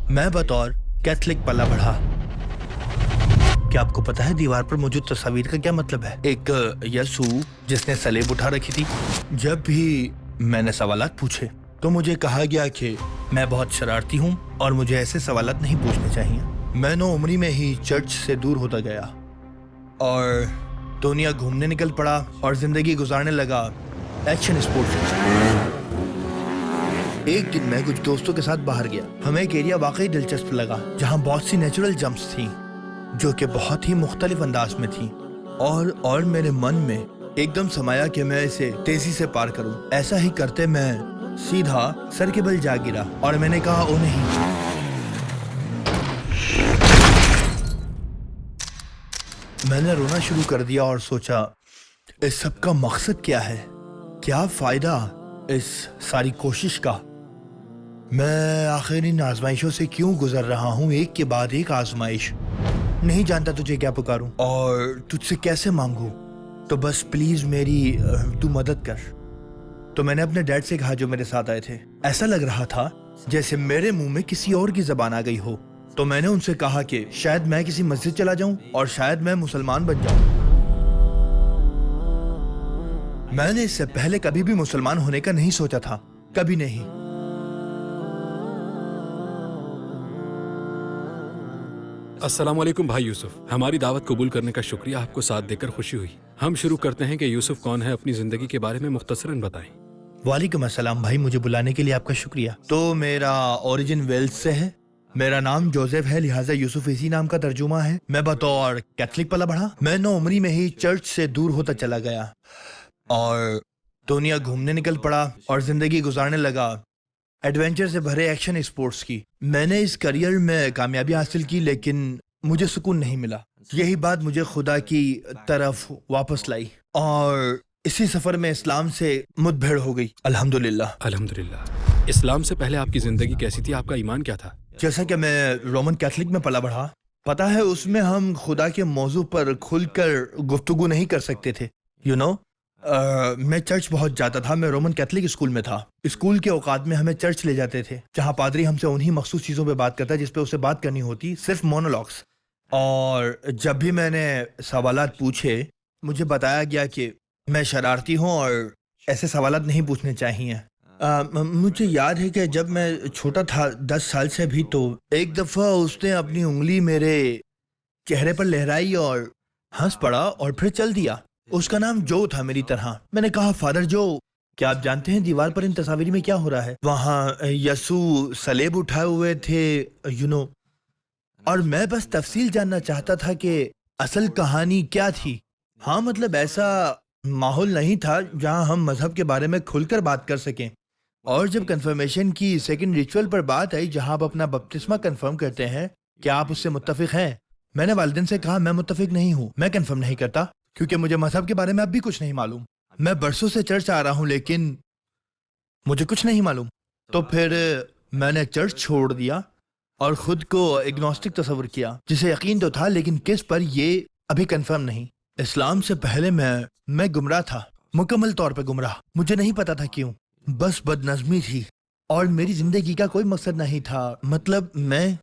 मैं बतौर कैथलिक पला बढ़ा। क्या आपको पता है दीवार पर मौजूद तस्वीर का क्या मतलब है? एक यीशु जिसने सलेब उठा रखी थी। जब भी मैंने सवालात पूछे तो मुझे कहा गया कि मैं बहुत शरारती हूँ और मुझे ऐसे सवालात नहीं पूछने चाहिए। मैं नौ उम्री में ही चर्च से दूर होता गया और दुनिया घूमने निकल पड़ा और जिंदगी गुजारने लगा एक्शन स्पोर्ट्स। एक दिन मैं कुछ दोस्तों के साथ बाहर गया। हमें एक एरिया वाकई दिलचस्प लगा जहाँ बहुत सी नेचुरल जंप्स थी जो कि बहुत ही मुख्तलिफ अंदाज में थी और मेरे मन में एकदम समाया कि मैं इसे तेजी से पार करूं। ऐसा ही करते मैं सीधा सर के बल जा गिरा और मैंने कहा ओ नहीं। मैंने रोना शुरू कर दिया और सोचा इस सब का मकसद क्या है, क्या फायदा इस सारी कोशिश का। मैं आखिर इन आजमाइशों से क्यों गुजर रहा हूँ, एक के बाद एक आजमाइश। नहीं जानता तुझे क्या पुकारूं और तुझसे कैसे मांगू, तो बस प्लीज मेरी तू मदद कर। तो मैंने अपने डैड से कहा जो मेरे साथ आए थे। ऐसा लग रहा था जैसे मेरे मुंह में किसी और की जबान आ गई हो। तो मैंने उनसे कहा कि शायद मैं किसी मस्जिद चला जाऊं और शायद मैं मुसलमान बन जाऊं। मैंने इससे पहले कभी भी मुसलमान होने का नहीं सोचा था, कभी नहीं। अस्सलाम वालेकुम भाई यूसुफ, हमारी दावत कबूल करने का शुक्रिया। आपको साथ देकर खुशी हुई। हम शुरू करते हैं कि यूसुफ कौन है, अपनी जिंदगी के बारे में मुख्तसरन बताएं। वालेकुम अस्सलाम भाई, मुझे बुलाने के लिए आपका शुक्रिया। तो मेरा ओरिजिन वेल्स से है। मेरा नाम जोसेफ है, लिहाजा यूसुफ इसी नाम का तर्जुमा है। मैं बतौर कैथलिक पला बढ़ा। मैं 9 उम्री में ही चर्च से दूर होता चला गया और दुनिया घूमने निकल पड़ा और जिंदगी गुजारने लगा एडवेंचर से भरे एक्शन स्पोर्ट्स की। मैंने इस करियर में कामयाबी हासिल की लेकिन मुझे सुकून नहीं मिला। यही बात मुझे खुदा की तरफ वापस लाई और इसी सफर में इस्लाम से मुठभेड़ हो गई। अल्हम्दुलिल्लाह। अल्हम्दुलिल्लाह। इस्लाम से पहले आपकी जिंदगी कैसी थी? आपका ईमान क्या था? जैसा कि मैं रोमन कैथलिक में पला बढ़ा, पता है उसमें हम खुदा के मौजू पर खुलकर गुफ्तगू नहीं कर सकते थे। यू नो मैं चर्च बहुत जाता था। मैं रोमन कैथलिक स्कूल में था। स्कूल के औकात में हमें चर्च ले जाते थे जहाँ पादरी हमसे उन्हीं मखसूस चीज़ों पे बात करता है जिस पे उसे बात करनी होती, सिर्फ मोनोलॉग्स। और जब भी मैंने सवालात पूछे मुझे बताया गया कि मैं शरारती हूँ और ऐसे सवालात नहीं पूछने चाहिए। मुझे याद है कि जब मैं छोटा था 10 साल से भी, तो एक दफ़ा उसने अपनी उंगली मेरे चेहरे पर लहराई और हंस पड़ा और फिर चल दिया। उसका नाम जो था मेरी तरह। मैंने कहा फादर जो, क्या आप जानते हैं दीवार पर इन तस्वीर में क्या हो रहा है? वहाँ यसु सलेब उठाए हुए थे, यू नो। और मैं बस तफसील जानना चाहता था कि असल कहानी क्या थी। हाँ मतलब ऐसा माहौल नहीं था जहाँ हम मजहब के बारे में खुलकर बात कर सकें। और जब कंफर्मेशन की सेकंड रिचुअल पर बात आई जहाँ आप अपना बपतिस्मा कंफर्म करते हैं, क्या आप उससे मुत्तफिक हैं? मैंने वालिदैन से कहा मैं मुत्तफिक नहीं हूँ, मैं कंफर्म नहीं करता क्योंकि मुझे मजहब के बारे में अब भी कुछ नहीं मालूम। मैं बरसों से चर्च आ रहा हूँ लेकिन मुझे कुछ नहीं मालूम। तो फिर मैंने चर्च छोड़ दिया और खुद को एग्नोस्टिक तस्वर किया, जिसे यकीन तो था लेकिन किस पर ये अभी कंफर्म नहीं। इस्लाम से पहले मैं गुमराह था, मुकम्मल तौर पे गुमराह। मुझे नहीं पता था क्यों, बस बदनज़मी थी और मेरी जिंदगी का कोई मकसद नहीं था। मतलब मैं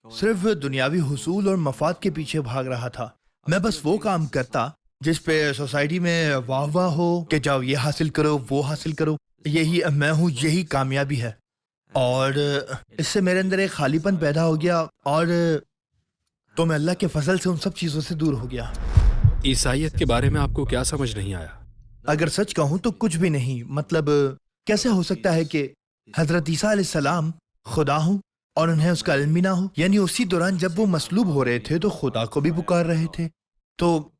सिर्फ दुनियावी हुसूल और मफाद के पीछे भाग रहा था। मैं बस वो काम करता जिस पे सोसाइटी में वाह वाह हो कि जाओ ये हासिल करो वो हासिल करो। यही मैं हूँ, यही कामयाबी है। और इससे मेरे अंदर एक खालीपन पैदा हो गया और तो मैं अल्लाह के फजल से उन सब चीज़ों से दूर हो गया। ईसाइयत के बारे में आपको क्या समझ नहीं आया? अगर सच कहूँ तो कुछ भी नहीं। मतलब कैसे हो सकता है कि हजरत ईसा अलैहिस्सलाम खुदा हूँ और उन्हें उसका इल्म भी ना हो? यानी उसी दौरान जब वो मसलूब हो रहे थे तो खुदा को भी पुकार रहे थे, तो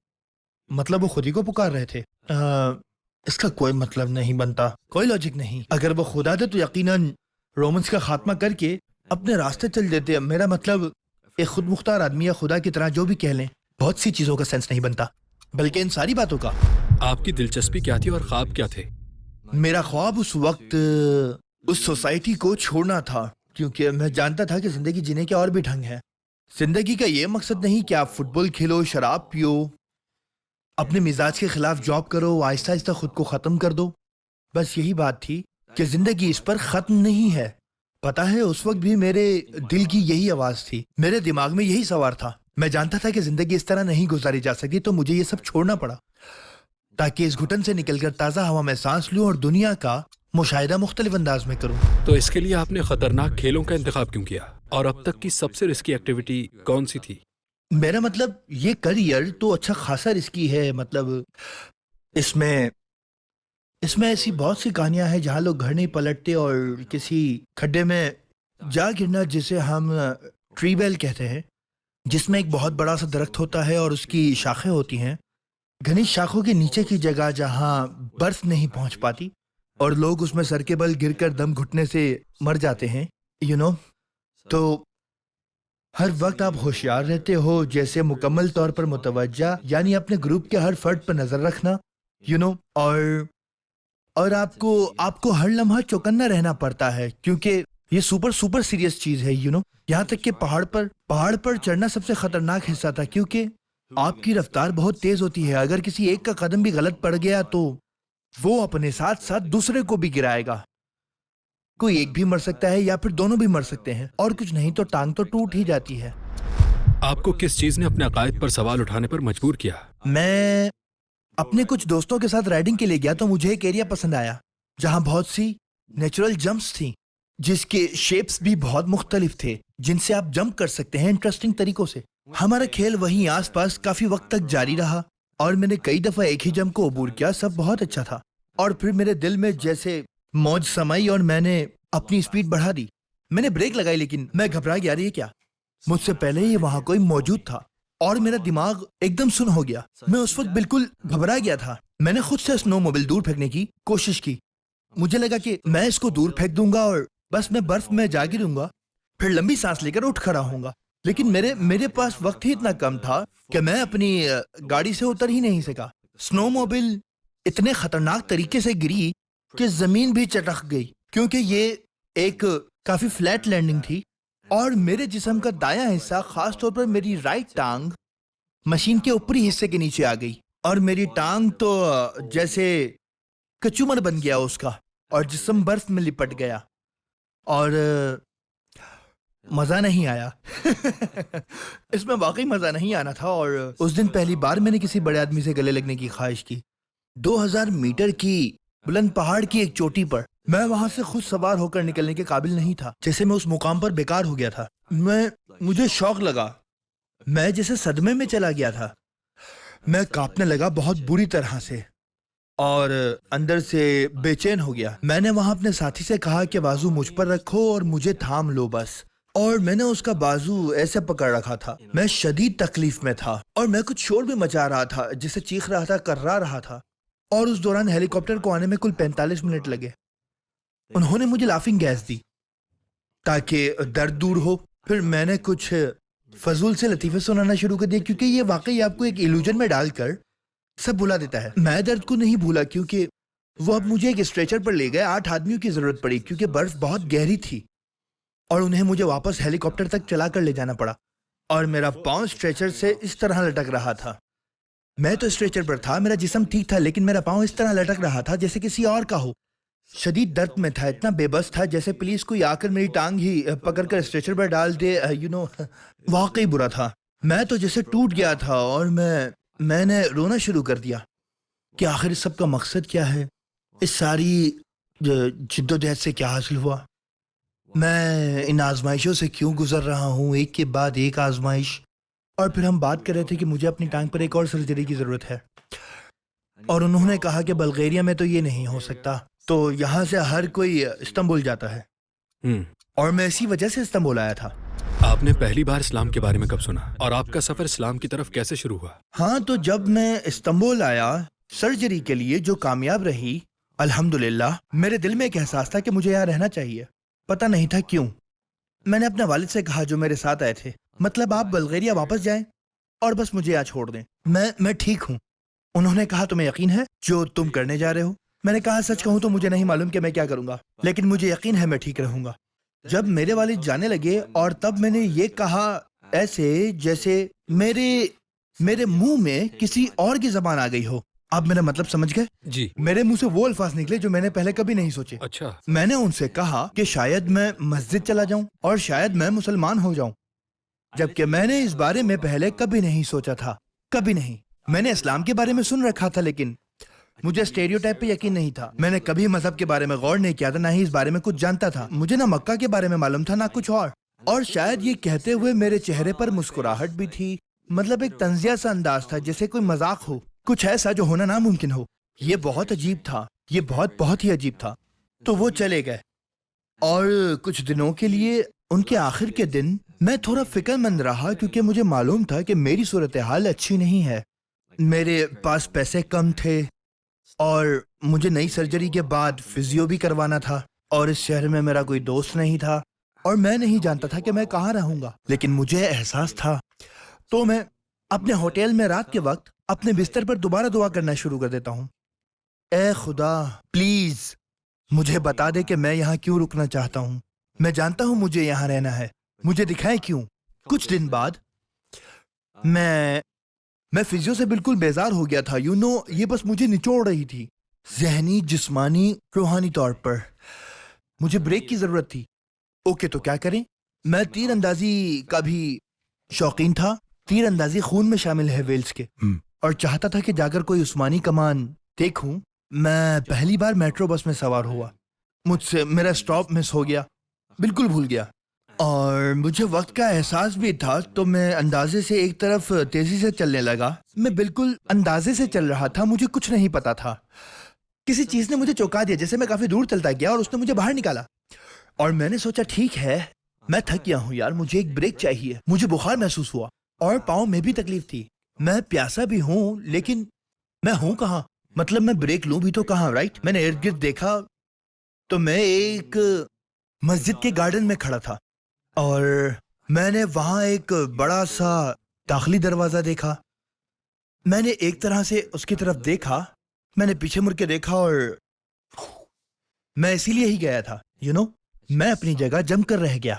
मतलब वो खुद ही को पुकार रहे थे। इसका कोई मतलब नहीं बनता, कोई लॉजिक नहीं। अगर वो खुदा थे तो यकीनन रोमन्स का खात्मा करके अपने रास्ते चल देते। मेरा मतलब एक खुद मुख्तार आदमी या खुदा की तरह जो भी कह लें, बहुत सी चीजों का सेंस नहीं बनता, बल्कि इन सारी बातों का। आपकी दिलचस्पी क्या थी और ख्वाब क्या थे? मेरा ख्वाब उस वक्त उस सोसाइटी को छोड़ना था क्योंकि मैं जानता था कि जिंदगी जीने के और भी ढंग है। जिंदगी का ये मकसद नहीं कि आप फुटबॉल खेलो, शराब पियो, अपने मिजाज के खिलाफ जॉब करो, आहिस्ता आहिस्ता खुद को खत्म कर दो। बस यही बात थी कि जिंदगी इस पर खत्म नहीं है, पता है उस वक्त भी मेरे दिल की यही आवाज थी, मेरे दिमाग में यही सवार था। मैं जानता था कि जिंदगी इस तरह नहीं गुजारी जा सकती, तो मुझे ये सब छोड़ना पड़ा ताकि इस घुटन से निकलकर ताज़ा हवा में सांस लूं और दुनिया का मुशाहिदा मुख्तलिफ अंदाज में करूं। तो इसके लिए आपने खतरनाक खेलों का इंतखाब क्यों किया? और अब तक की सबसे रिस्की एक्टिविटी कौन सी थी? मेरा मतलब ये करियर तो अच्छा खासा रिस्की है। मतलब इसमें इसमें ऐसी बहुत सी कहानियां हैं जहां लोग घर नहीं पलटते और किसी खड्डे में जा गिरना, जिसे हम ट्री बेल कहते हैं, जिसमें एक बहुत बड़ा सा दरख्त होता है और उसकी शाखें होती हैं, घनी शाखों के नीचे की जगह जहां बर्फ नहीं पहुंच पाती और लोग उसमें सर के बल गिरकर दम घुटने से मर जाते हैं, यू नो। तो हर वक्त आप होशियार रहते हो, जैसे मुकम्मल तौर पर मुतवज्जा, यानी अपने ग्रुप के हर फर्द पर नजर रखना, यू नो। और आपको हर लम्हा चौकन्ना रहना पड़ता है, क्योंकि ये सुपर सुपर सीरियस चीज है, यू नो। यहाँ तक कि पहाड़ पर चढ़ना सबसे खतरनाक हिस्सा था, क्योंकि आपकी रफ्तार बहुत तेज होती है। अगर किसी एक का कदम भी गलत पड़ गया तो वो अपने साथ साथ दूसरे को भी गिराएगा। कोई एक भी मर सकता है या फिर दोनों भी मर सकते हैं, और कुछ नहीं तो टांग तो टूट ही जाती है। आपको किस चीज ने अपने अकायद पर सवाल उठाने पर मजबूर किया? मैं अपने कुछ दोस्तों के साथ राइडिंग के लिए गया तो मुझे एक एरिया पसंद आया जहां बहुत सी नेचुरल जंप्स थी, जिसके शेप्स भी बहुत मुख्तलिफ थे, जिनसे आप जंप कर सकते हैं इंटरेस्टिंग तरीकों से। हमारा खेल वहीं आसपास काफी वक्त तक जारी रहा और मैंने कई दफा एक ही जंप को अबूर किया। सब बहुत अच्छा था, और फिर मेरे दिल में जैसे मौज समाई और मैंने अपनी स्पीड बढ़ा दी। मैंने ब्रेक लगाई, लेकिन मैं घबरा गया। अरे ये क्या, मुझसे पहले ही वहां कोई मौजूद था और मेरा दिमाग एकदम सुन हो गया। मैं उस वक्त बिल्कुल घबरा गया था। मैंने खुद से स्नो मोबाइल दूर फेंकने की कोशिश की। मुझे लगा कि मैं इसको दूर फेंक दूंगा और बस मैं बर्फ में जा गिरूंगा, फिर लंबी सांस लेकर उठ खड़ा होऊंगा। लेकिन मेरे पास वक्त ही इतना कम था कि मैं अपनी गाड़ी से उतर ही नहीं सका। स्नो मोबाइल इतने खतरनाक तरीके से गिरी कि जमीन भी चटक गई, क्योंकि ये एक काफी फ्लैट लैंडिंग थी और मेरे जिस्म का दायां हिस्सा, खास तौर पर मेरी राइट टांग, मशीन के ऊपरी हिस्से के नीचे आ गई और मेरी टांग तो जैसे कचूमर बन गया उसका, और जिस्म बर्फ में लिपट गया और मजा नहीं आया। इसमें वाकई मजा नहीं आना था। और उस दिन पहली बार मैंने किसी बड़े आदमी से गले लगने की ख्वाहिश की। 2000 मीटर की बुलंद पहाड़ की एक चोटी पर मैं वहां से खुद सवार होकर निकलने के काबिल नहीं था। जैसे मैं उस मुकाम पर बेकार हो गया था। मुझे शौक लगा, मैं जैसे सदमे में चला गया था। मैं कांपने लगा बहुत बुरी तरह से और अंदर से बेचैन हो गया। मैंने वहां अपने साथी से कहा कि बाजू मुझ पर रखो और मुझे थाम लो बस। और मैंने उसका बाजू ऐसे पकड़ रखा था। मैं शदीद तकलीफ में था और मैं कुछ शोर भी मचा रहा था, जिसे चीख रहा था, कर्रा रहा था। और उस दौरान हेलीकॉप्टर को आने में कुल 45 मिनट लगे। उन्होंने मुझे लाफिंग गैस दी ताकि दर्द दूर हो। फिर मैंने कुछ फजूल से लतीफे सुनाना शुरू कर दिए, क्योंकि ये वाकई आपको एक इल्यूजन में डालकर सब भुला देता है। मैं दर्द को नहीं भूला, क्योंकि वो अब मुझे एक स्ट्रेचर पर ले गए। 8 आदमियों की जरूरत पड़ी, क्योंकि बर्फ बहुत गहरी थी और उन्हें मुझे वापस हेलीकॉप्टर तक चलाकर ले जाना पड़ा। और मेरा पाँव स्ट्रेचर से इस तरह लटक रहा था। मैं तो स्ट्रेचर पर था, मेरा जिस्म ठीक था, लेकिन मेरा पाँव इस तरह लटक रहा था जैसे किसी और का हो। शदीद दर्द में था, इतना बेबस था जैसे पुलिस कोई आकर मेरी टांग ही पकड़कर स्ट्रेचर पर डाल दे, यू नो। वाकई बुरा था। मैं तो जैसे टूट गया था और मैंने रोना शुरू कर दिया कि आखिर इस सब का मकसद क्या है, इस सारी जिद्दोजहद से क्या हासिल हुआ, मैं इन आजमाइशों से क्यों गुजर रहा हूँ, एक के बाद एक आजमाइश। और फिर हम बात कर रहे थे कि मुझे अपनी टांग पर एक और सर्जरी की जरूरत है, और उन्होंने कहा कि बल्गेरिया में तो ये नहीं हो सकता, तो यहाँ से हर कोई इस्तांबुल जाता है। और मैं इसी वजह से इस्तांबुल आया था। आपने पहली बार इस्लाम के बारे में कब सुना और आपका सफर इस्लाम की तरफ कैसे शुरू हुआ? हाँ, तो जब मैं इस्तांबुल आया सर्जरी के लिए, जो कामयाब रही अल्हम्दुलिल्लाह, मेरे दिल में एक एहसास था कि मुझे यहाँ रहना चाहिए। पता नहीं था क्यों। मैंने अपने वालिद से कहा, जो मेरे साथ आए थे, मतलब आप बल्गेरिया वापस जाएं और बस मुझे यहाँ छोड़ दें, मैं ठीक हूँ। उन्होंने कहा, तुम्हें यकीन है जो तुम करने जा रहे हो? मैंने कहा, सच कहूँ तो मुझे नहीं मालूम कि मैं क्या करूंगा, लेकिन मुझे यकीन है मैं ठीक रहूंगा। जब मेरे वालिद जाने लगे, और तब मैंने ये कहा ऐसे जैसे मेरे मुंह में किसी और की जबान आ गई हो, آپ میرا مطلب سمجھ گئے؟ جی میرے منہ سے وہ الفاظ نکلے جو میں نے پہلے کبھی نہیں سوچے. اچھا میں نے ان سے کہا کہ شاید میں مسجد چلا جاؤں اور شاید میں مسلمان ہو جاؤں، جبکہ میں نے اس بارے میں پہلے کبھی نہیں سوچا تھا، کبھی نہیں. میں نے اسلام کے بارے میں سن رکھا تھا لیکن مجھے اسٹیریوٹائپ پہ یقین نہیں تھا. میں نے کبھی مذہب کے بارے میں غور نہیں کیا تھا، نہ ہی اس بارے میں کچھ جانتا تھا. مجھے نہ مکہ کے بارے میں معلوم تھا نہ کچھ اور شاید یہ کہتے ہوئے میرے چہرے پر مسکراہٹ بھی تھی. مطلب ایک طنزیہ سا انداز تھا، جیسے کوئی مذاق ہو، کچھ ایسا جو ہونا ناممکن ہو. یہ بہت عجیب تھا، یہ بہت ہی عجیب تھا. تو وہ چلے گئے اور کچھ دنوں کے لیے ان کے آخر کے دن میں تھوڑا فکر مند رہا، کیونکہ مجھے معلوم تھا کہ میری صورتحال اچھی نہیں ہے. میرے پاس پیسے کم تھے اور مجھے نئی سرجری کے بعد فزیو بھی کروانا تھا، اور اس شہر میں میرا کوئی دوست نہیں تھا اور میں نہیں جانتا تھا کہ میں کہاں رہوں گا. لیکن مجھے احساس تھا، تو میں اپنے ہوٹل میں رات کے وقت اپنے بستر پر دوبارہ دعا کرنا شروع کر دیتا ہوں. اے خدا پلیز مجھے بتا دے کہ میں یہاں کیوں رکنا چاہتا ہوں. میں جانتا ہوں مجھے یہاں رہنا ہے، مجھے دکھائے کیوں. کچھ دن بعد میں فزیو سے بالکل بیزار ہو گیا تھا. یہ بس مجھے نچوڑ رہی تھی، ذہنی، جسمانی، روحانی طور پر. مجھے بریک کی ضرورت تھی. اوکے تو کیا کریں؟ میں تیر اندازی کا بھی شوقین تھا. تیر اندازی خون میں شامل ہے ویلز کے، اور چاہتا تھا کہ جا کر کوئی عثمانی کمان دیکھوں. میں پہلی بار میٹرو بس میں سوار ہوا. مجھ سے میرا اسٹاپ مس ہو گیا، بالکل بھول گیا، اور مجھے وقت کا احساس بھی تھا. تو میں اندازے سے ایک طرف تیزی سے چلنے لگا. میں بالکل اندازے سے چل رہا تھا، مجھے کچھ نہیں پتا تھا. کسی چیز نے مجھے چونکا دیا، جیسے میں کافی دور چلتا گیا اور اس نے مجھے باہر نکالا. اور میں نے سوچا ٹھیک ہے، میں تھک گیا ہوں یار، مجھے ایک بریک چاہیے. مجھے بخار محسوس ہوا اور پاؤں میں بھی تکلیف تھی. میں پیاسا بھی ہوں لیکن میں ہوں کہاں؟ مطلب میں بریک لوں بھی تو کہاں، رائٹ؟ میں نے ارد گرد دیکھا تو میں ایک مسجد کے گارڈن میں کھڑا تھا، اور میں نے وہاں ایک بڑا سا داخلی دروازہ دیکھا. میں نے ایک طرح سے اس کی طرف دیکھا، میں نے پیچھے مڑ کے دیکھا، اور میں اسی لیے ہی گیا تھا. میں اپنی جگہ جم کر رہ گیا.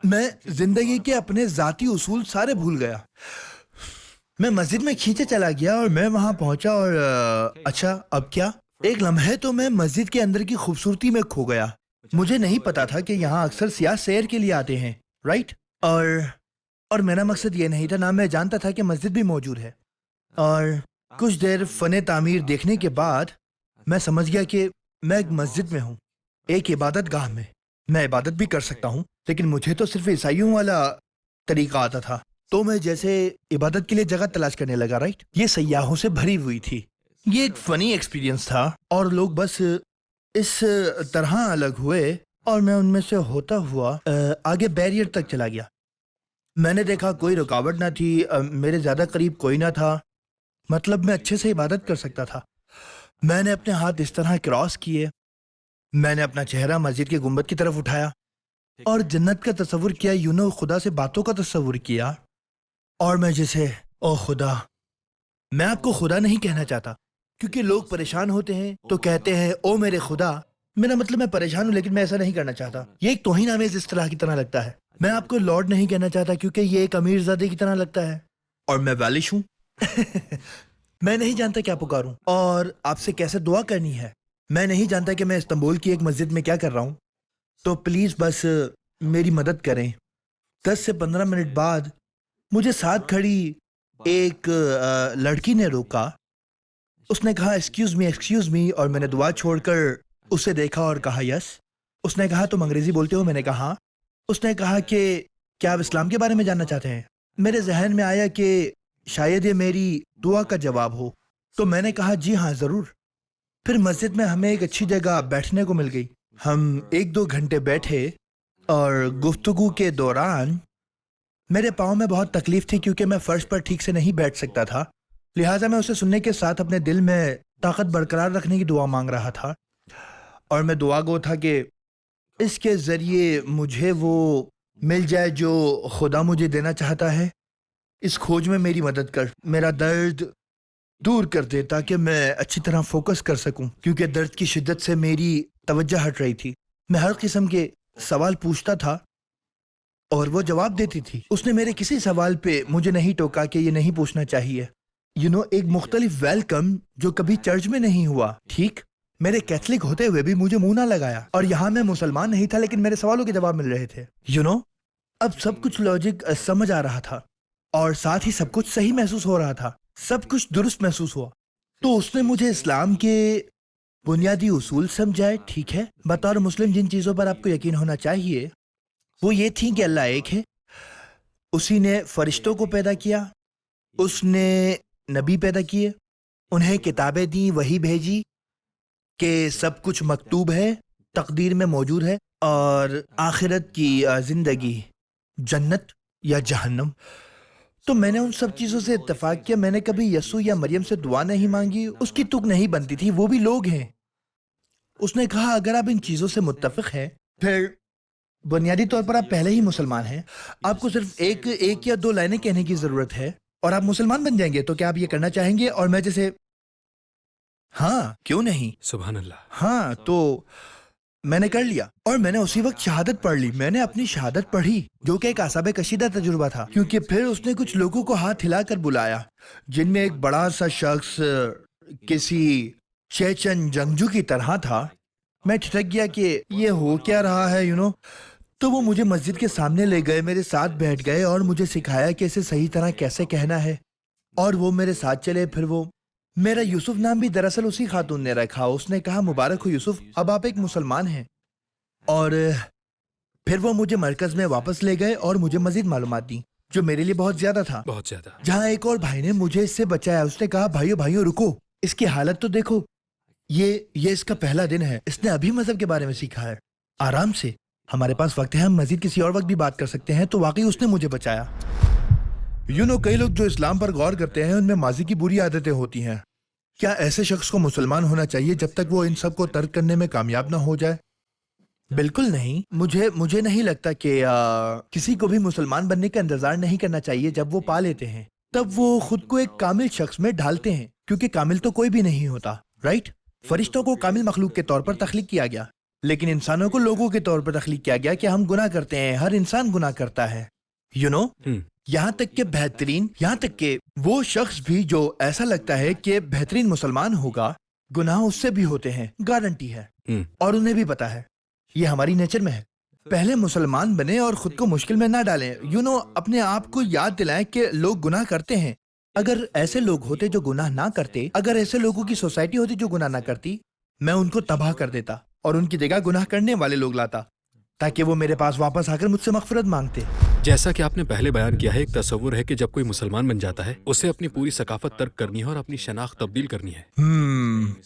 میں زندگی کے اپنے ذاتی اصول سارے بھول گیا. میں مسجد میں کھینچے چلا گیا اور میں وہاں پہنچا، اور اچھا اب کیا؟ ایک لمحے تو میں مسجد کے اندر کی خوبصورتی میں کھو گیا. مجھے نہیں پتا تھا کہ یہاں اکثر سیاح سیر کے لیے آتے ہیں، رائٹ؟ اور میرا مقصد یہ نہیں تھا، نہ میں جانتا تھا کہ مسجد بھی موجود ہے. اور کچھ دیر فن تعمیر دیکھنے کے بعد میں سمجھ گیا کہ میں ایک مسجد میں ہوں، ایک عبادت گاہ میں. میں عبادت بھی کر سکتا ہوں، لیکن مجھے تو صرف عیسائیوں والا طریقہ آتا تھا. تو میں جیسے عبادت کے لیے جگہ تلاش کرنے لگا، رائٹ؟ یہ سیاحوں سے بھری ہوئی تھی. یہ ایک فنی ایکسپیرینس تھا، اور لوگ بس اس طرح الگ ہوئے، اور میں ان میں سے ہوتا ہوا آگے بیریئر تک چلا گیا. میں نے دیکھا کوئی رکاوٹ نہ تھی، میرے زیادہ قریب کوئی نہ تھا. مطلب میں اچھے سے عبادت کر سکتا تھا. میں نے اپنے ہاتھ اس طرح کراس کیے، میں نے اپنا چہرہ مسجد کے گنبد کی طرف اٹھایا اور جنت کا تصور کیا، خدا سے باتوں کا تصور کیا. اور میں جیسے او خدا، میں آپ کو خدا نہیں کہنا چاہتا، کیونکہ لوگ پریشان ہوتے ہیں تو کہتے ہیں او میرے خدا. میرا مطلب میں پریشان ہوں، لیکن میں ایسا نہیں کرنا چاہتا. یہ ایک توہین آمیز اصطلاح کی طرح لگتا ہے. میں آپ کو لارڈ نہیں کہنا چاہتا، کیونکہ یہ ایک امیر زادے کی طرح لگتا ہے، اور میں والش ہوں. میں نہیں جانتا کیا پکاروں اور آپ سے کیسے دعا کرنی ہے. میں نہیں جانتا کہ میں استنبول کی ایک مسجد میں کیا کر رہا ہوں. تو پلیز بس میری مدد کریں. 10 سے 15 منٹ بعد مجھے ساتھ کھڑی ایک لڑکی نے روکا. اس نے کہا ایکسکیوز می، اور میں نے دعا چھوڑ کر اسے دیکھا اور کہا یس. اس نے کہا تم انگریزی بولتے ہو؟ میں نے کہا. اس نے کہا کہ کیا آپ اسلام کے بارے میں جاننا چاہتے ہیں؟ میرے ذہن میں آیا کہ شاید یہ میری دعا کا جواب ہو، تو میں نے کہا جی ہاں ضرور. پھر مسجد میں ہمیں ایک اچھی جگہ بیٹھنے کو مل گئی. ہم 1-2 گھنٹے بیٹھے، اور گفتگو کے دوران میرے پاؤں میں بہت تکلیف تھی، کیونکہ میں فرش پر ٹھیک سے نہیں بیٹھ سکتا تھا. لہٰذا میں اسے سننے کے ساتھ اپنے دل میں طاقت برقرار رکھنے کی دعا مانگ رہا تھا. اور میں دعا گو تھا کہ اس کے ذریعے مجھے وہ مل جائے جو خدا مجھے دینا چاہتا ہے. اس کھوج میں میری مدد کر، میرا درد دور کر دے، تاکہ میں اچھی طرح فوکس کر سکوں، کیونکہ درد کی شدت سے میری توجہ ہٹ رہی تھی. میں ہر قسم کے سوال پوچھتا تھا اور وہ جواب دیتی تھی. اس نے میرے کسی سوال پہ مجھے نہیں ٹوکا کہ یہ نہیں پوچھنا چاہیے. एक मुख्तलिफ वेलकम जो कभी चर्च में नहीं हुआ, ठीक? मेरे कैथलिक होते हुए भी मुझे मुंह ना लगाया, और यहाँ मैं मुसलमान नहीं था लेकिन मेरे सवालों के जवाब मिल रहे थे। अब सब कुछ लॉजिक समझ आ रहा था और साथ ही सब कुछ सही महसूस हो रहा था, सब कुछ दुरुस्त महसूस हुआ। तो उसने मुझे इस्लाम के बुनियादी उसूल समझाए, ठीक है? बतौर मुस्लिम जिन चीज़ों पर आपको यकीन होना चाहिए वो ये थी कि अल्लाह एक है, उसी ने फरिश्तों को पैदा किया, उसने नबी पैदा किए, उन्हें किताबें दी, वही भेजी कि सब कुछ मकतूब है, तकदीर में मौजूद है, और आखिरत की जिंदगी जन्नत या जहन्नम। तो मैंने उन सब चीज़ों से इत्तेफाक किया। मैंने कभी यसू या मरियम से दुआ नहीं मांगी, उसकी तुक नहीं बनती थी, वो भी लोग हैं। उसने कहा अगर आप इन चीज़ों से मुत्तफिक हैं, फिर बुनियादी तौर पर आप पहले ही मुसलमान हैं, आपको सिर्फ एक या दो लाइनें कहने की ज़रूरत है और आप मुसलमान बन जाएंगे। तो क्या आप ये करना चाहेंगे? और मैं जैसे हाँ, क्यों नहीं, सुभान अल्लाह। हाँ। तो मैंने कर लिया और मैंने उसी वक्त शहादत पढ़ ली। मैंने अपनी शहादत पढ़ी जो कि एक आसाबे कशीदा तजुर्बा था, क्योंकि फिर उसने कुछ लोगों को हाथ हिलाकर बुलाया, जिनमें एक बड़ा सा शख्स किसी चेचन जंगजू की तरह था। मैं ठिठक गया कि ये हो क्या रहा है। तो वो मुझे मस्जिद के सामने ले गए, मेरे साथ बैठ गए और मुझे सिखाया कि इसे सही तरह कैसे कहना है, और वो मेरे साथ चले। फिर वो मेरा यूसुफ नाम भी दरअसल उसी खातून ने रखा। उसने कहा मुबारक हो यूसुफ, अब आप एक मुसलमान हैं। और फिर वो मुझे मरकज में वापस ले गए और मुझे मजीद मालूमात दी, जो मेरे लिए बहुत ज्यादा था। बहुत ज्यादा। जहाँ एक और भाई ने मुझे इससे बचाया। उसने कहा भाइयों रुको, इसकी हालत तो देखो, ये इसका पहला दिन है, इसने अभी मजहब के बारे में सीखा है। आराम से, हमारे पास वक्त है, हम मजीद किसी और वक्त भी बात कर सकते हैं। तो वाकई उसने मुझे बचाया। कई लोग जो इस्लाम पर गौर करते हैं उनमें माजी की बुरी आदतें होती हैं। क्या ऐसे शख्स को मुसलमान होना चाहिए जब तक वो इन सब को तर्क करने में कामयाब ना हो जाए? बिल्कुल नहीं। मुझे नहीं लगता कि किसी को भी मुसलमान बनने का इंतजार नहीं करना चाहिए। जब वो पा लेते हैं तब वो खुद को एक कामिल शख्स में ढालते हैं, क्योंकि कामिल तो कोई भी नहीं होता, राइट? फरिश्तों को कामिल मखलूक के तौर पर तख्लीक किया गया, लेकिन इंसानों को लोगों के तौर पर तख्लीक किया गया कि हम गुनाह करते हैं। हर इंसान गुनाह करता है, यहाँ तक कि वो शख्स भी जो ऐसा लगता है कि बेहतरीन मुसलमान होगा, गुनाह उससे भी होते हैं, गारंटी है। और उन्हें भी पता है, ये हमारी नेचर में है। पहले मुसलमान बने और खुद को मुश्किल में ना डालें। अपने आप को याद दिलाएं कि लोग गुनाह करते हैं। अगर ऐसे लोग होते जो गुनाह ना करते, अगर ऐसे लोगों की सोसाइटी होती जो गुनाह ना करती, मैं उनको तबाह कर देता और उनकी जगह गुनाह करने वाले लोग लाता, ताकि वो मेरे पास वापस आकर मुझसे मगफिरत मांगते। जैसा कि आपने पहले बयान किया है, एक तस्वुर है कि जब कोई मुसलमान बन जाता है उसे अपनी पूरी सकाफत तर्क करनी है और अपनी शनाख्त तब्दील करनी है।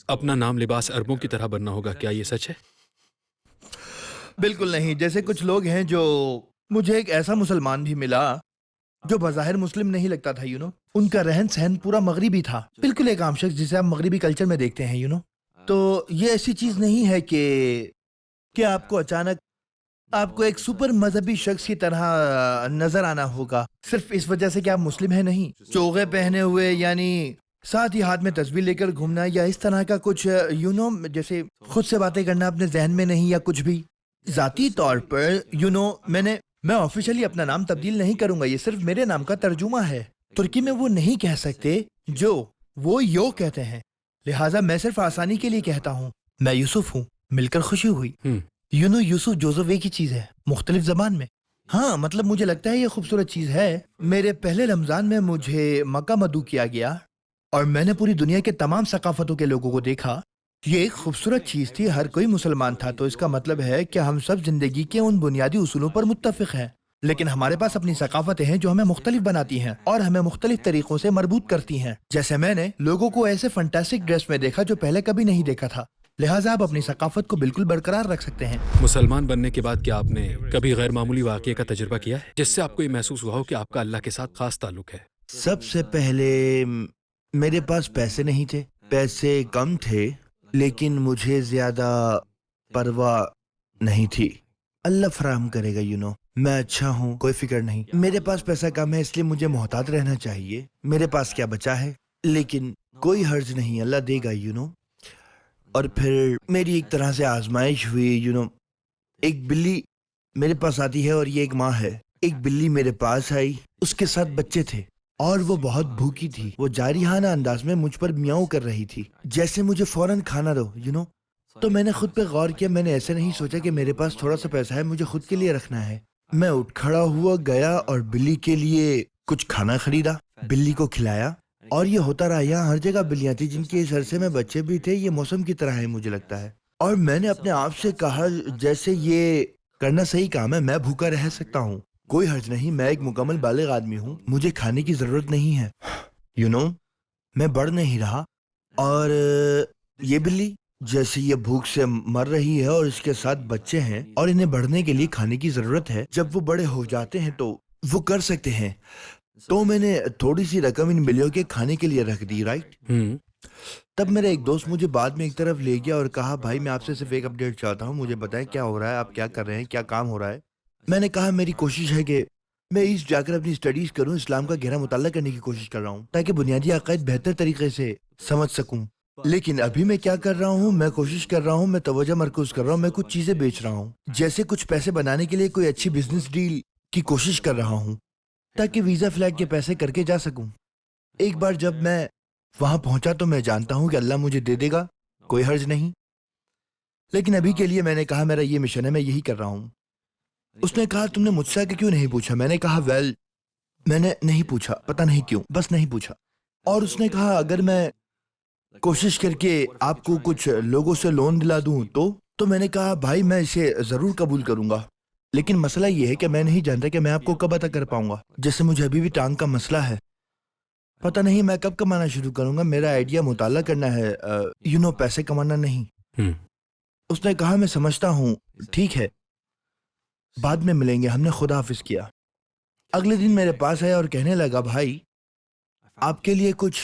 अपना नाम लिबास अरबों की तरह बनना होगा। क्या ये सच है? बिल्कुल नहीं। जैसे कुछ लोग हैं जो, मुझे एक ऐसा मुसलमान भी मिला जो बज़ाहिर मुस्लिम नहीं लगता था। उनका रहन सहन पूरा मगरिबी था, बिल्कुल एक आम शख्स जिसे आप मगरिबी कल्चर में देखते हैं। तो ये ऐसी चीज नहीं है कि आपको अचानक आपको एक सुपर मजहबी शख्स की तरह नजर आना होगा सिर्फ इस वजह से कि आप मुस्लिम हैं। नहीं, चोगे पहने हुए, यानी साथ ही हाथ में तस्वीर लेकर घूमना या इस तरह का कुछ, जैसे खुद से बातें करना अपने जहन में नहीं, या कुछ भी। जाती तौर पर मैं ऑफिशियली अपना नाम तब्दील नहीं करूंगा, ये सिर्फ मेरे नाम का तर्जुमा है। तुर्की में वो नहीं कह सकते जो वो यो कहते हैं, लिहाजा मैं सिर्फ आसानी के लिए कहता हूँ मैं यूसुफ हूँ। मिलकर खुशी हुई। यूसुफ जोसेफ एक ही चीज है, मुख्तलिफ जबान में। हाँ, मतलब मुझे लगता है ये खूबसूरत चीज है। मेरे पहले रमजान में मुझे मक्का मदू किया गया और मैंने पूरी दुनिया के तमाम सकाफतों के लोगों को देखा। ये एक खूबसूरत चीज थी, हर कोई मुसलमान था। तो इसका मतलब है कि हम सब जिंदगी के उन बुनियादी उसूलों पर मुत्तफिक हैं, लेकिन हमारे पास अपनी सकाफतें हैं जो हमें मुख्तलिफ बनाती हैं और हमें मुख्तलिफ तरीकों से मरबूत करती हैं। जैसे मैंने लोगों को ऐसे फंटास्टिक ड्रेस में देखा जो पहले कभी नहीं देखा था, लिहाजा आप अपनी सकाफत को बिल्कुल बरकरार रख सकते हैं। मुसलमान बनने के बाद क्या आपने कभी गैर मामूली वाक़ये का तजुर्बा किया है जिससे आपको ये महसूस हुआ हो कि आपका अल्लाह के साथ खास ताल्लुक है? सबसे पहले मेरे पास पैसे नहीं थे, पैसे कम थे, लेकिन मुझे ज्यादा परवाह नहीं थी। अल्लाह फराहम करेगा। मैं अच्छा हूँ, कोई फिक्र नहीं। मेरे पास पैसा कम है इसलिए मुझे मोहतात रहना चाहिए। मेरे पास क्या बचा है, लेकिन कोई हर्ज नहीं, अल्लाह देगा। और फिर मेरी एक तरह से आजमाइश हुई। एक बिल्ली मेरे पास आती है और ये एक माँ है। एक बिल्ली मेरे पास आई, उसके साथ बच्चे थे اور وہ بہت بھوکی تھی. وہ جارحانہ انداز میں مجھ پر میاؤں کر رہی تھی جیسے مجھے فوراً کھانا دو تو میں نے خود پہ غور کیا. میں نے ایسے نہیں سوچا کہ میرے پاس تھوڑا سا پیسہ ہے, مجھے خود کے لیے رکھنا ہے. میں اٹھ کھڑا ہوا, گیا اور بلی کے لیے کچھ کھانا خریدا, بلی کو کھلایا. اور یہ ہوتا رہا. یہاں ہر جگہ بلیاں تھیں جن کے اس عرصے میں بچے بھی تھے. یہ موسم کی طرح ہے مجھے لگتا ہے. اور میں نے اپنے آپ سے کہا جیسے یہ کرنا صحیح کام ہے, میں بھوکا رہ سکتا ہوں, کوئی حرج نہیں, میں ایک مکمل بالغ آدمی ہوں, مجھے کھانے کی ضرورت نہیں ہے. میں بڑھ نہیں رہا. اور یہ بلی جیسے یہ بھوک سے مر رہی ہے اور اس کے ساتھ بچے ہیں اور انہیں بڑھنے کے لیے کھانے کی ضرورت ہے. جب وہ بڑے ہو جاتے ہیں تو وہ کر سکتے ہیں. تو میں نے تھوڑی سی رقم ان بلیوں کے کھانے کے لیے رکھ دی. رائٹ. تب میرا ایک دوست مجھے بعد میں ایک طرف لے گیا اور کہا بھائی میں آپ سے صرف ایک اپڈیٹ چاہتا ہوں, مجھے بتائیں کیا ہو رہا ہے, آپ کیا کر رہے ہیں, کیا کام ہو رہا ہے. میں نے کہا میری کوشش ہے کہ میں ایسٹ جا کر اپنی اسٹڈیز کروں, اسلام کا گہرا مطالعہ کرنے کی کوشش کر رہا ہوں تاکہ بنیادی عقائد بہتر طریقے سے سمجھ سکوں. لیکن ابھی میں کیا کر رہا ہوں, میں کوشش کر رہا ہوں, میں توجہ مرکوز کر رہا ہوں, میں کچھ چیزیں بیچ رہا ہوں, جیسے کچھ پیسے بنانے کے لیے کوئی اچھی بزنس ڈیل کی کوشش کر رہا ہوں تاکہ ویزا فلائٹ کے پیسے کر کے جا سکوں. ایک بار جب میں وہاں پہنچا تو میں جانتا ہوں کہ اللہ مجھے دے دے گا, کوئی حرج نہیں, لیکن ابھی کے لیے میں نے کہا میرا یہ مشن ہے, میں یہی کر رہا ہوں. اس نے کہا تم نے مجھ سے کہ کیوں نہیں پوچھا. میں نے کہا میں نے نہیں پوچھا, پتہ نہیں کیوں, بس نہیں پوچھا. اور اس نے کہا اگر میں کوشش کر کے آپ کو کچھ لوگوں سے لون دلا دوں تو میں نے کہا بھائی میں اسے ضرور قبول کروں گا, لیکن مسئلہ یہ ہے کہ میں نہیں جانتا کہ میں آپ کو کب عطا کر پاؤں گا. جیسے مجھے ابھی بھی ٹانگ کا مسئلہ ہے, پتہ نہیں میں کب کمانا شروع کروں گا. میرا آئیڈیا مطالعہ کرنا ہے, پیسے کمانا نہیں. اس نے کہا میں سمجھتا ہوں, ٹھیک ہے بعد میں ملیں گے. ہم نے خدا حافظ کیا. اگلے دن میرے پاس آیا اور کہنے لگا بھائی آپ کے لیے کچھ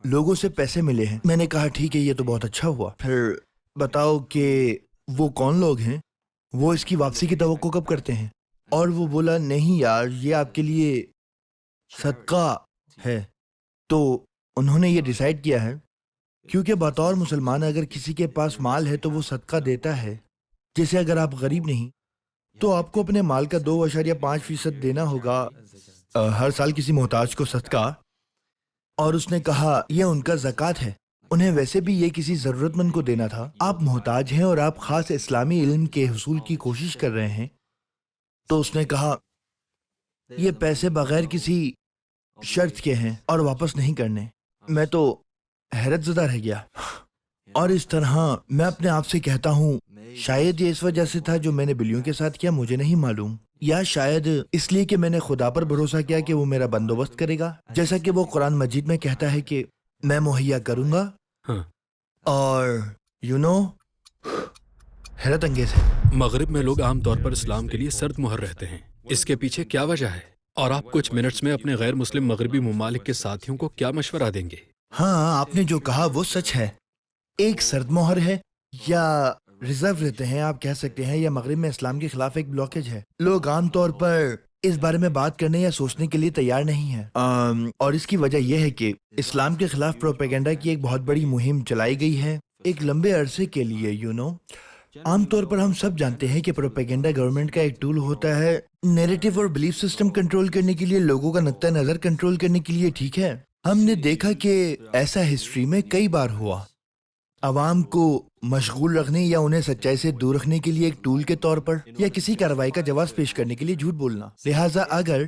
لوگوں سے پیسے ملے ہیں. میں نے کہا ٹھیک ہے یہ تو بہت اچھا ہوا, پھر بتاؤ کہ وہ کون لوگ ہیں, وہ اس کی واپسی کی توقع کب کرتے ہیں. اور وہ بولا نہیں یار یہ آپ کے لیے صدقہ ہے. تو انہوں نے یہ ڈیسائیڈ کیا ہے کیونکہ بطور مسلمان اگر کسی کے پاس مال ہے تو وہ صدقہ دیتا ہے, جیسے اگر آپ غریب نہیں تو آپ کو اپنے مال کا 2.5% دینا ہوگا ہر سال کسی محتاج کو صدقہ. اور اس نے کہا یہ ان کا زکوٰۃ ہے, انہیں ویسے بھی یہ کسی ضرورت مند کو دینا تھا. آپ محتاج ہیں اور آپ خاص اسلامی علم کے حصول کی کوشش کر رہے ہیں. تو اس نے کہا یہ پیسے بغیر کسی شرط کے ہیں اور واپس نہیں کرنے. میں تو حیرت زدہ رہ گیا. اور اس طرح میں اپنے آپ سے کہتا ہوں شاید یہ اس وجہ سے تھا جو میں نے بلیوں کے ساتھ کیا, مجھے نہیں معلوم, یا شاید اس لیے کہ میں نے خدا پر بھروسہ کیا کہ وہ میرا بندوبست کرے گا, جیسا کہ وہ قرآن مجید میں کہتا ہے کہ میں مہیا کروں گا. اور حیرت انگیز ہے. مغرب میں لوگ عام طور پر اسلام کے لیے سرد مہر رہتے ہیں, اس کے پیچھے کیا وجہ ہے؟ اور آپ کچھ منٹس میں اپنے غیر مسلم مغربی ممالک کے ساتھیوں کو کیا مشورہ دیں گے؟ ہاں آپ نے جو کہا وہ سچ ہے. ایک سرد مہر ہے یا ریزرو رہتے ہیں آپ کہہ سکتے ہیں, یا مغرب میں اسلام کے خلاف ایک بلاکیج ہے. لوگ عام طور پر اس بارے میں بات کرنے یا سوچنے کے لیے تیار نہیں ہیں. اور اس کی وجہ یہ ہے کہ اسلام کے خلاف پروپیگنڈا کی ایک بہت بڑی مہم چلائی گئی ہے ایک لمبے عرصے کے لیے. عام طور پر ہم سب جانتے ہیں کہ پروپیگنڈا گورنمنٹ کا ایک ٹول ہوتا ہے نیریٹو اور بلیف سسٹم کنٹرول کرنے کے لیے, لوگوں کا نقطہ نظر کنٹرول کرنے کے لیے. ٹھیک ہے, ہم نے دیکھا کہ ایسا ہسٹری میں کئی بار ہوا. عوام کو مشغول رکھنے یا انہیں سچائی سے دور رکھنے کے لیے ایک ٹول کے طور پر, یا کسی کارروائی کا جواز پیش کرنے کے لیے جھوٹ بولنا. لہٰذا اگر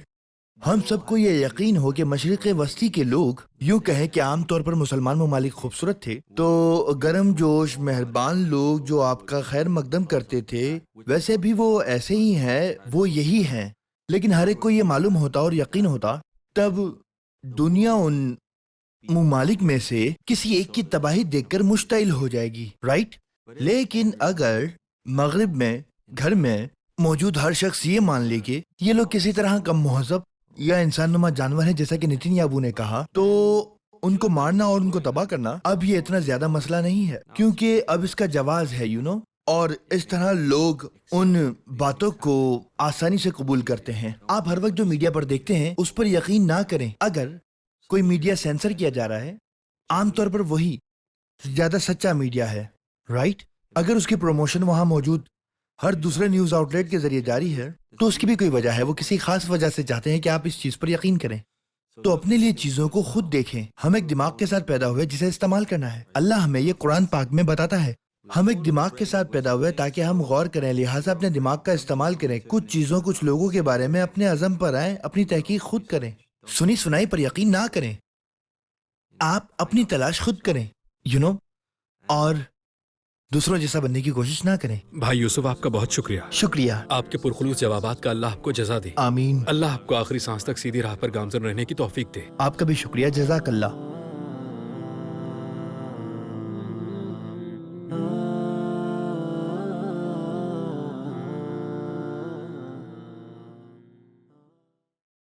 ہم سب کو یہ یقین ہو کہ مشرق وسطی کے لوگ یوں کہیں کہ عام طور پر مسلمان ممالک خوبصورت تھے, تو گرم جوش مہربان لوگ جو آپ کا خیر مقدم کرتے تھے ویسے بھی وہ ایسے ہی ہیں, وہ یہی ہیں. لیکن ہر ایک کو یہ معلوم ہوتا اور یقین ہوتا, تب دنیا ان ممالک میں سے کسی ایک کی تباہی دیکھ کر مشتعل ہو جائے گی. رائٹ. لیکن اگر مغرب میں گھر میں موجود ہر شخص یہ مان لے کہ یہ لوگ کسی طرح کم مہذب یا انسان نما جانور ہیں جیسا کہ نتن یابو نے کہا, تو ان کو مارنا اور ان کو تباہ کرنا اب یہ اتنا زیادہ مسئلہ نہیں ہے, کیونکہ اب اس کا جواز ہے. اور اس طرح لوگ ان باتوں کو آسانی سے قبول کرتے ہیں. آپ ہر وقت جو میڈیا پر دیکھتے ہیں اس پر یقین نہ کریں. اگر کوئی میڈیا سینسر کیا جا رہا ہے عام طور پر وہی زیادہ سچا میڈیا ہے. رائٹ. اگر اس کی پروموشن وہاں موجود ہر دوسرے نیوز آؤٹ لیٹ کے ذریعے جاری ہے تو اس کی بھی کوئی وجہ ہے, وہ کسی خاص وجہ سے چاہتے ہیں کہ آپ اس چیز پر یقین کریں. تو اپنے لیے چیزوں کو خود دیکھیں. ہم ایک دماغ کے ساتھ پیدا ہوئے جسے استعمال کرنا ہے. اللہ ہمیں یہ قرآن پاک میں بتاتا ہے. ہم ایک دماغ کے ساتھ پیدا ہوئے تاکہ ہم غور کریں، لہٰذا اپنے دماغ کا استعمال کریں. کچھ چیزوں کچھ لوگوں کے بارے میں اپنے عزم پر آئیں، اپنی تحقیق خود کریں. سنی سنائی پر یقین نہ کریں. آپ اپنی تلاش خود کریں، اور دوسروں جیسا بننے کی کوشش نہ کریں. بھائی یوسف، آپ کا بہت شکریہ. شکریہ. آپ کے پرخلوص جوابات کا اللہ آپ کو جزا دے. آمین. اللہ آپ کو آخری سانس تک سیدھی راہ پر گامزن رہنے کی توفیق دے. آپ کا بھی شکریہ. جزاک اللہ.